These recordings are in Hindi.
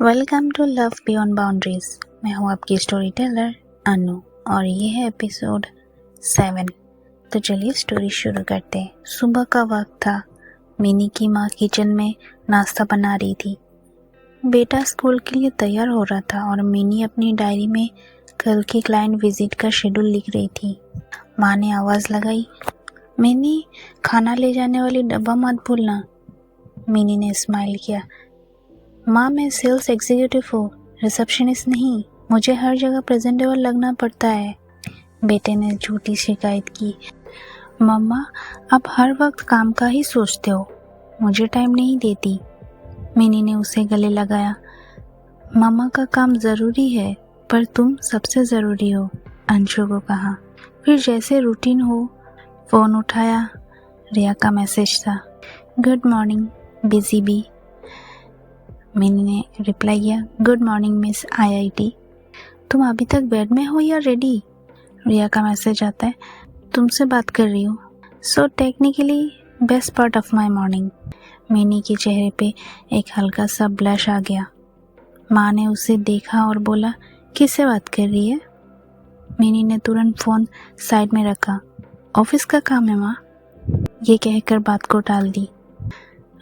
Welcome to Love Beyond Boundaries. मैं हूँ आपकी स्टोरी टेलर अनु और ये है एपिसोड 7। तो चलिए स्टोरी शुरू करते हैं। सुबह का वक्त था। मिनी की माँ किचन में नाश्ता बना रही थी। बेटा स्कूल के लिए तैयार हो रहा था और मिनी अपनी डायरी में कल की क्लाइंट विजिट का शेड्यूल लिख रही थी। माँ ने आवाज़ लगाई, मिनी खाना ले जाने वाली डब्बा मत भूलना। मिनी ने स्माइल किया, माँ मैं सेल्स एग्जीक्यूटिव हूँ, रिसेप्शनिस्ट नहीं। मुझे हर जगह प्रेजेंटेबल लगना पड़ता है। बेटे ने झूठी शिकायत की, मम्मा आप हर वक्त काम का ही सोचते हो, मुझे टाइम नहीं देती। मिनी ने उसे गले लगाया, मम्मा का काम ज़रूरी है पर तुम सबसे ज़रूरी हो, अंशु को कहा। फिर जैसे रूटीन हो फ़ोन उठाया। रिया का मैसेज था, good morning busy bee. Mini ने रिप्लाई किया, गुड मॉर्निंग मिस आईआईटी। तुम अभी तक बेड में हो या रेडी? रिया का मैसेज आता है, तुमसे बात कर रही हूँ। So technically best part of my morning. Mini के चेहरे पे एक हल्का सा ब्लश आ गया। माँ ने उसे देखा और बोला, किससे बात कर रही है? मिनी ने तुरंत फ़ोन साइड में रखा, ऑफिस का काम है माँ, ये कहकर बात को टाल दी।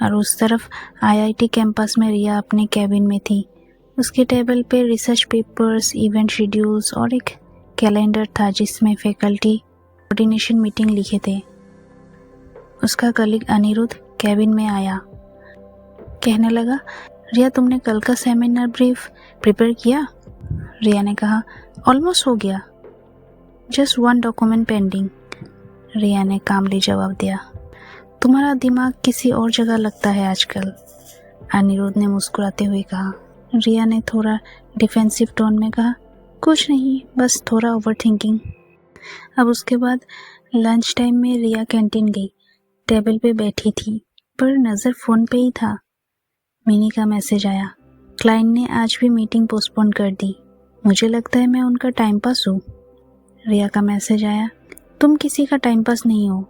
और उस तरफ आईआईटी कैंपस में रिया अपने कैबिन में थी। उसके टेबल पे रिसर्च पेपर्स, इवेंट शेड्यूल्स और एक कैलेंडर था जिसमें फैकल्टी कोऑर्डिनेशन मीटिंग लिखे थे। उसका कलीग अनिरुद्ध कैबिन में आया, कहने लगा, रिया तुमने कल का सेमिनार ब्रीफ प्रिपेयर किया? रिया ने कहा, ऑलमोस्ट हो गया, जस्ट वन डॉक्यूमेंट पेंडिंग। रिया ने कामली जवाब दिया, तुम्हारा दिमाग किसी और जगह लगता है आजकल, अनिरुद्ध ने मुस्कुराते हुए कहा। रिया ने थोड़ा डिफेंसिव टोन में कहा, कुछ नहीं, बस थोड़ा ओवरथिंकिंग। अब उसके बाद लंच टाइम में रिया कैंटीन गई। टेबल पे बैठी थी पर नज़र फ़ोन पे ही था। मिनी का मैसेज आया, क्लाइंट ने आज भी मीटिंग पोस्टपोन कर दी, मुझे लगता है मैं उनका टाइम पास हूँ। रिया का मैसेज आया, तुम किसी का टाइम पास नहीं हो,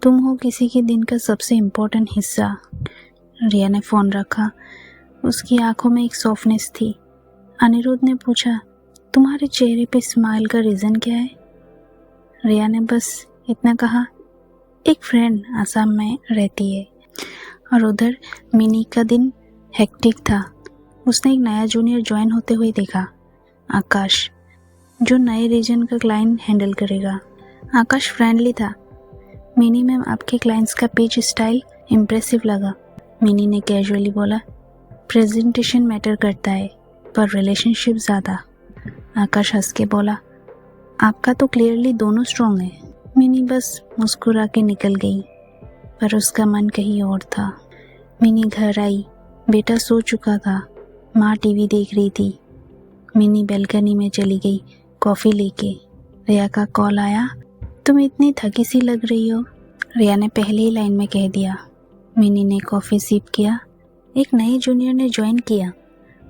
तुम हो किसी के दिन का सबसे इम्पोर्टेंट हिस्सा। रिया ने फ़ोन रखा। उसकी आंखों में एक सॉफ्टनेस थी। अनिरुद्ध ने पूछा, तुम्हारे चेहरे पे स्माइल का रीज़न क्या है? रिया ने बस इतना कहा, एक फ्रेंड आसाम में रहती है। और उधर मिनी का दिन हेक्टिक था। उसने एक नया जूनियर ज्वाइन होते हुए देखा, आकाश, जो नए रीजन का क्लाइंट हैंडल करेगा। आकाश फ्रेंडली था। मिनी मैम आपके क्लाइंट्स का पेज स्टाइल इम्प्रेसिव लगा। मिनी ने कैजुअली बोला, प्रेजेंटेशन मैटर करता है पर रिलेशनशिप ज़्यादा। आकाश हंस के बोला, आपका तो क्लियरली दोनों स्ट्रॉन्ग है। मिनी बस मुस्कुरा के निकल गई पर उसका मन कहीं और था। मिनी घर आई, बेटा सो चुका था, माँ टीवी देख रही थी। मिनी बैल्कनी में चली गई कॉफ़ी लेके। रिया का कॉल आया, तुम इतनी थकी सी लग रही हो, रिया ने पहले ही लाइन में कह दिया। मिनी ने कॉफ़ी सिप किया, एक नए जूनियर ने ज्वाइन किया,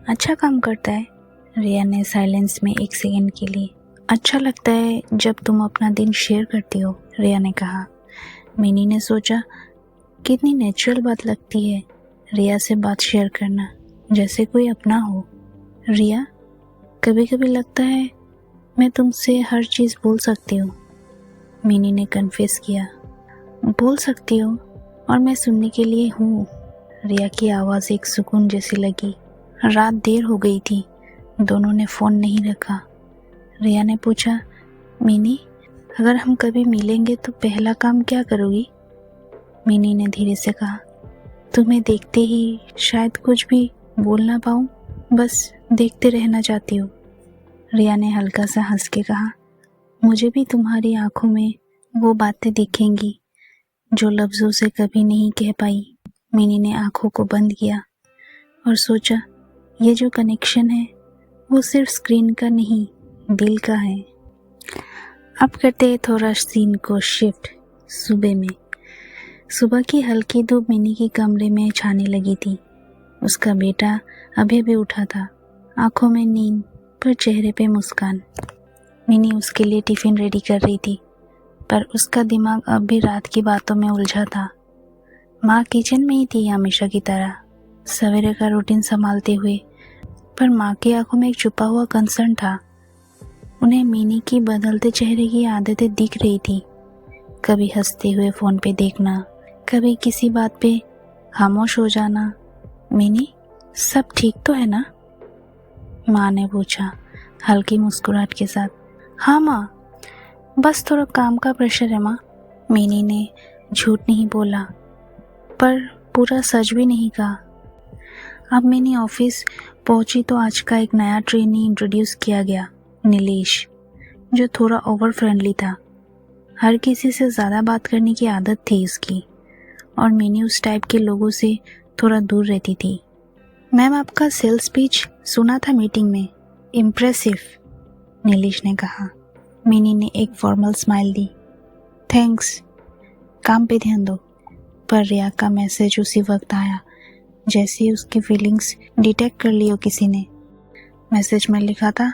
अच्छा काम करता है। रिया ने साइलेंस में एक सेकंड के लिए, अच्छा लगता है जब तुम अपना दिन शेयर करती हो, रिया ने कहा। मिनी ने सोचा, कितनी नेचुरल बात लगती है रिया से बात शेयर करना, जैसे कोई अपना हो। रिया, कभी कभी लगता है मैं तुमसे हर चीज़ बोल सकती हूँ। मिनी ने कन्फेस किया, बोल सकती हो और मैं सुनने के लिए हूँ। रिया की आवाज़ एक सुकून जैसी लगी। रात देर हो गई थी, दोनों ने फ़ोन नहीं रखा। रिया ने पूछा, मिनी अगर हम कभी मिलेंगे तो पहला काम क्या करोगी? मिनी ने धीरे से कहा, तुम्हें देखते ही शायद कुछ भी बोल ना पाऊँ, बस देखते रहना चाहती हूँ। रिया ने हल्का सा हंस के कहा, मुझे भी तुम्हारी आंखों में वो बातें दिखेंगी जो लफ्ज़ों से कभी नहीं कह पाई। मिनी ने आंखों को बंद किया और सोचा, ये जो कनेक्शन है वो सिर्फ स्क्रीन का नहीं, दिल का है। अब करते हैं थोड़ा सीन को शिफ्ट सुबह में। सुबह की हल्की धूप मिनी के कमरे में छाने लगी थी। उसका बेटा अभी अभी उठा था, आंखों में नींद पर चेहरे पे मुस्कान। मिनी उसके लिए टिफ़िन रेडी कर रही थी पर उसका दिमाग अब भी रात की बातों में उलझा था। माँ किचन में ही थी हमेशा की तरह, सवेरे का रूटीन संभालते हुए। पर माँ की आंखों में एक छुपा हुआ कंसर्न था। उन्हें मिनी की बदलते चेहरे की आदतें दिख रही थी। कभी हंसते हुए फ़ोन पे देखना, कभी किसी बात पे खामोश हो जाना। मिनी, सब ठीक तो है ना? माँ ने पूछा हल्की मुस्कुराहट के साथ। हाँ माँ, बस थोड़ा काम का प्रेशर है माँ। मिनी ने झूठ नहीं बोला, पर पूरा सच भी नहीं कहा। अब मिनी ऑफिस पहुंची तो आज का एक नया ट्रेनी इंट्रोड्यूस किया गया, नीलेश, जो थोड़ा ओवर फ्रेंडली था। हर किसी से ज़्यादा बात करने की आदत थी इसकी, और मिनी उस टाइप के लोगों से थोड़ा दूर रहती थी। मैम, आपका सेल्स स्पीच सुना था मीटिंग में, इम्प्रेसिव, नीलेश ने कहा। मिनी ने एक फॉर्मल स्माइल दी। थैंक्स, काम पे ध्यान दो। पर रिया का मैसेज उसी वक्त आया जैसे उसकी फीलिंग्स डिटेक्ट कर ली हो किसी ने। मैसेज में लिखा था,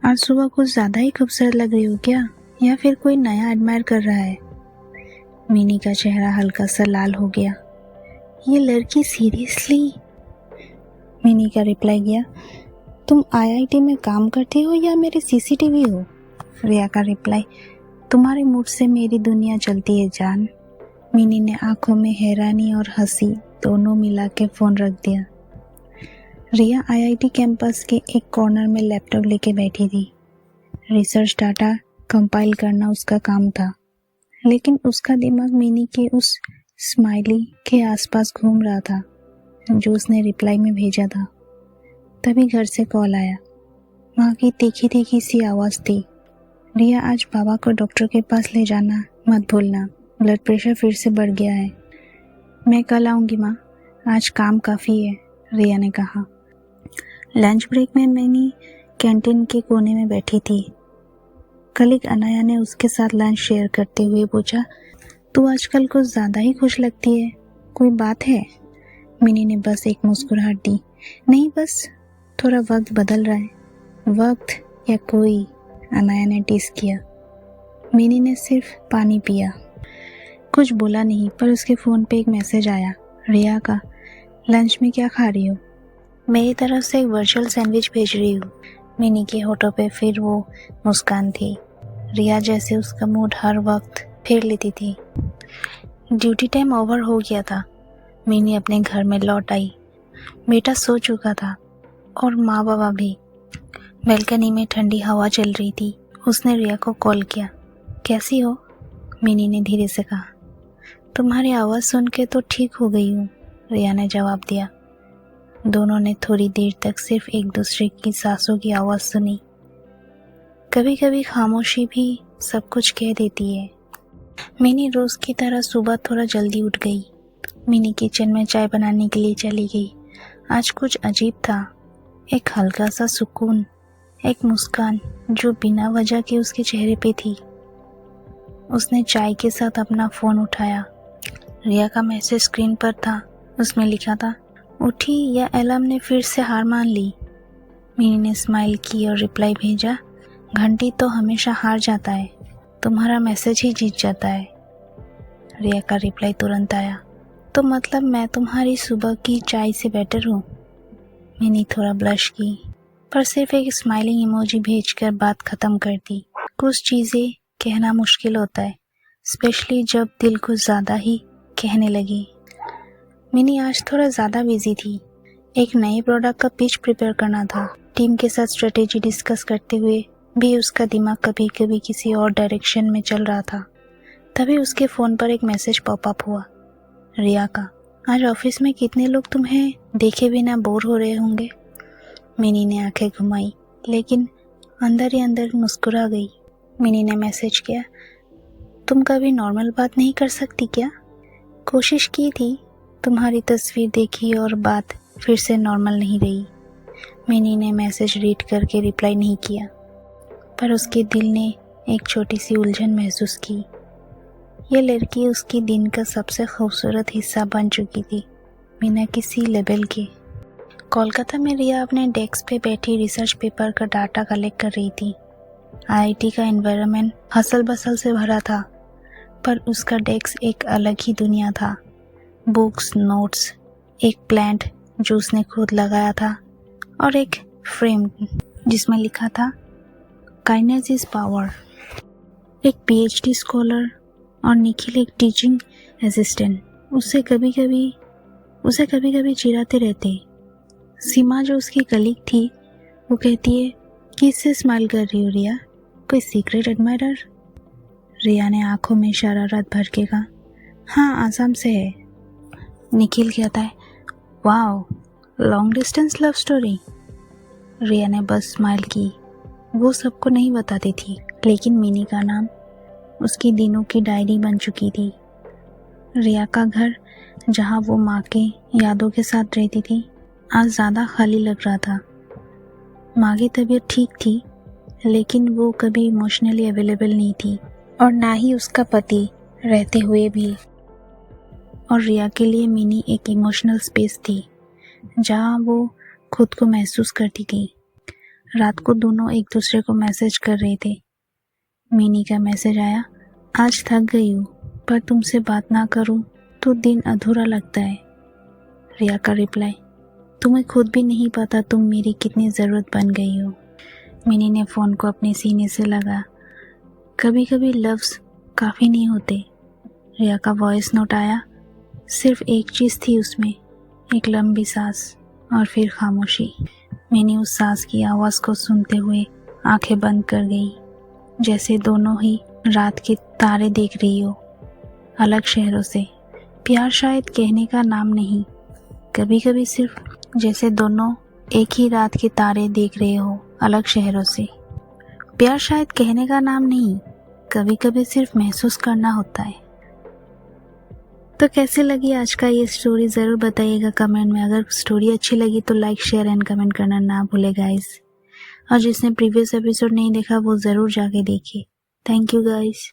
आज सुबह कुछ ज़्यादा ही खूबसूरत लग रही हो क्या, या फिर कोई नया एडमायर कर रहा है? मिनी का चेहरा हल्का सा लाल हो गया। ये लड़की सीरियसली? मिनी का रिप्लाई गया, तुम आईआईटी में काम करती हो या मेरी सीसीटीवी हो? रिया का रिप्लाई, तुम्हारे मूड से मेरी दुनिया चलती है जान। मिनी ने आंखों में हैरानी और हंसी दोनों मिला के फ़ोन रख दिया। रिया आईआईटी कैंपस के एक कॉर्नर में लैपटॉप लेके बैठी थी। रिसर्च डाटा कंपाइल करना उसका काम था, लेकिन उसका दिमाग मिनी के उस स्माइली के आसपास घूम रहा था जो उसने रिप्लाई में भेजा था। तभी घर से कॉल आया। माँ की तीखी तीखी सी आवाज़ थी, रिया, आज बाबा को डॉक्टर के पास ले जाना मत भूलना, ब्लड प्रेशर फिर से बढ़ गया है। मैं कल आऊँगी माँ, आज काम काफ़ी है, रिया ने कहा। लंच ब्रेक में मिनी कैंटीन के कोने में बैठी थी। कलीग अनाया ने उसके साथ लंच शेयर करते हुए पूछा, तू आजकल कुछ ज़्यादा ही खुश लगती है, कोई बात है? मिनी ने बस एक मुस्कुराहट दी। नहीं, बस थोड़ा वक्त बदल रहा है। वक्त या कोई? अनाया ने टीस किया। मिनी ने सिर्फ पानी पिया, कुछ बोला नहीं। पर उसके फ़ोन पे एक मैसेज आया, रिया का, लंच में क्या खा रही हो? मेरी तरफ से एक वर्चुअल सैंडविच भेज रही हूँ। मिनी के होठों पे फिर वो मुस्कान थी। रिया जैसे उसका मूड हर वक्त फेर लेती थी। ड्यूटी टाइम ओवर हो गया था। मिनी अपने घर में लौट आई। बेटा सो चुका था और माँ बाबा भी। बैल्कनी में ठंडी हवा चल रही थी। उसने रिया को कॉल किया। कैसी हो? मिनी ने धीरे से कहा। तुम्हारी आवाज़ सुन के तो ठीक हो गई हूँ, रिया ने जवाब दिया। दोनों ने थोड़ी देर तक सिर्फ एक दूसरे की सांसों की आवाज़ सुनी। कभी कभी खामोशी भी सब कुछ कह देती है। मिनी रोज़ की तरह सुबह थोड़ा जल्दी उठ गई। मिनी किचन में चाय बनाने के लिए चली गई। आज कुछ अजीब था, एक हल्का सा सुकून, एक मुस्कान जो बिना वजह के उसके चेहरे पे थी। उसने चाय के साथ अपना फ़ोन उठाया। रिया का मैसेज स्क्रीन पर था। उसमें लिखा था, उठी या अलार्म ने फिर से हार मान ली? मिनी ने स्माइल की और रिप्लाई भेजा, घंटी तो हमेशा हार जाता है, तुम्हारा मैसेज ही जीत जाता है। रिया का रिप्लाई तुरंत आया, तो मतलब मैं तुम्हारी सुबह की चाय से बेटर हूँ? मिनी थोड़ा ब्लश की, पर सिर्फ एक स्माइलिंग इमोजी भेजकर बात ख़त्म कर दी। कुछ चीज़ें कहना मुश्किल होता है, स्पेशली जब दिल कुछ ज़्यादा ही कहने लगी। मिनी आज थोड़ा ज़्यादा बिजी थी। एक नए प्रोडक्ट का पिच प्रिपेयर करना था। टीम के साथ स्ट्रेटेजी डिस्कस करते हुए भी उसका दिमाग कभी कभी किसी और डायरेक्शन में चल रहा था। तभी उसके फ़ोन पर एक मैसेज पॉपअप हुआ, रिया का, आज ऑफिस में कितने लोग तुम्हें देखे बिना बोर हो रहे होंगे? मिनी ने आंखें घुमाई, लेकिन अंदर ही अंदर मुस्कुरा गई। मिनी ने मैसेज किया, तुम कभी नॉर्मल बात नहीं कर सकती क्या? कोशिश की थी, तुम्हारी तस्वीर देखी और बात फिर से नॉर्मल नहीं रही। मिनी ने मैसेज रीड करके रिप्लाई नहीं किया, पर उसके दिल ने एक छोटी सी उलझन महसूस की। ये लड़की उसकी दिन का सबसे खूबसूरत हिस्सा बन चुकी थी, बिना किसी लेबल के। कोलकाता में रिया अपने डेस्क पे बैठी रिसर्च पेपर का डाटा कलेक्ट कर रही थी। आईआईटी का एनवायरनमेंट हसल बसल से भरा था, पर उसका डेस्क एक अलग ही दुनिया था। बुक्स, नोट्स, एक प्लांट जो उसने खुद लगाया था और एक फ्रेम जिसमें लिखा था काइंडनेस इज पावर। एक पीएचडी स्कॉलर और निखिल एक टीचिंग असिस्टेंट उसे कभी कभी चिढ़ाते रहते। सीमा जो उसकी कलीग थी वो कहती है, किससे स्माइल कर रही हो रिया, कोई सीक्रेट एडमायरर? रिया ने आंखों में शरारत भर के कहा, हाँ आसाम से है। निखिल कहता है, wow long distance love story. Riya ने बस स्माइल की। वो सबको नहीं बताती थी, लेकिन मिनी का नाम उसकी दिनों की डायरी बन चुकी थी। रिया का घर जहाँ वो माँ के यादों के साथ रहती थी आज ज़्यादा खाली लग रहा था। माँ की तबीयत ठीक थी, लेकिन वो कभी इमोशनली अवेलेबल नहीं थी और ना ही उसका पति रहते हुए भी। और रिया के लिए मिनी एक इमोशनल स्पेस थी जहाँ वो खुद को महसूस करती थी। रात को दोनों एक दूसरे को मैसेज कर रहे थे। मिनी का मैसेज आया, आज थक गई हूँ पर तुमसे बात ना करूँ तो दिन अधूरा लगता है। रिया का रिप्लाई, तुम्हें खुद भी नहीं पता तुम मेरी कितनी ज़रूरत बन गई हो। मिनी ने फ़ोन को अपने सीने से लगा। कभी कभी लफ्ज़ काफ़ी नहीं होते। रिया का वॉइस नोट आया। सिर्फ एक चीज़ थी उसमें, एक लंबी सांस और फिर खामोशी। मिनी उस सांस की आवाज़ को सुनते हुए आंखें बंद कर गई, जैसे दोनों ही रात के तारे देख रही हो, अलग शहरों से। प्यार शायद कहने का नाम नहीं, कभी कभी सिर्फ जैसे दोनों एक ही रात के तारे देख रहे हो, अलग शहरों से। प्यार शायद कहने का नाम नहीं, कभी कभी सिर्फ महसूस करना होता है। तो कैसे लगी आज का ये स्टोरी ज़रूर बताइएगा कमेंट में। अगर स्टोरी अच्छी लगी तो लाइक शेयर एंड कमेंट करना ना भूले गाइस। और जिसने प्रीवियस एपिसोड नहीं देखा वो ज़रूर जाके देखिए। Thank you guys.